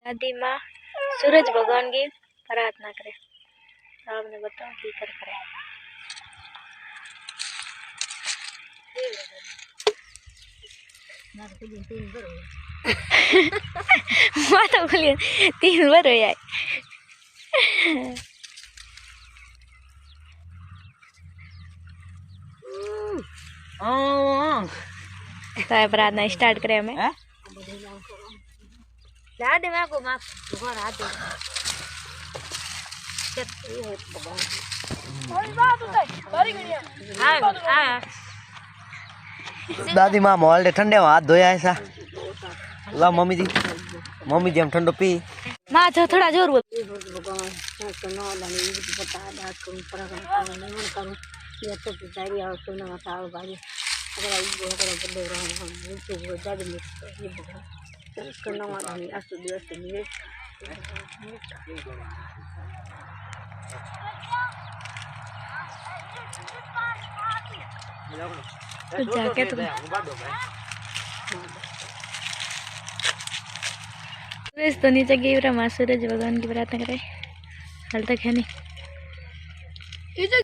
दादी माँ सूरज भगवान की प्रार्थना करे। आपने बताओ की कर करे। माता बोलिए 3 बार हो जाए। तो प्रार्थना स्टार्ट करें हमें। दादी माँ को माफ भगवान हाथ दे। दादी माँ मोल दे ठंडे में हाथ धोया ऐसा ला मम्मी जी हम ठंडो पी माँ जो थोड़ा जोर बोल। जाके तुम सूरज तो नीचे गिर रहा। माँ सूरज भगवान की प्रार्थना करे। हाल तक है नहीं।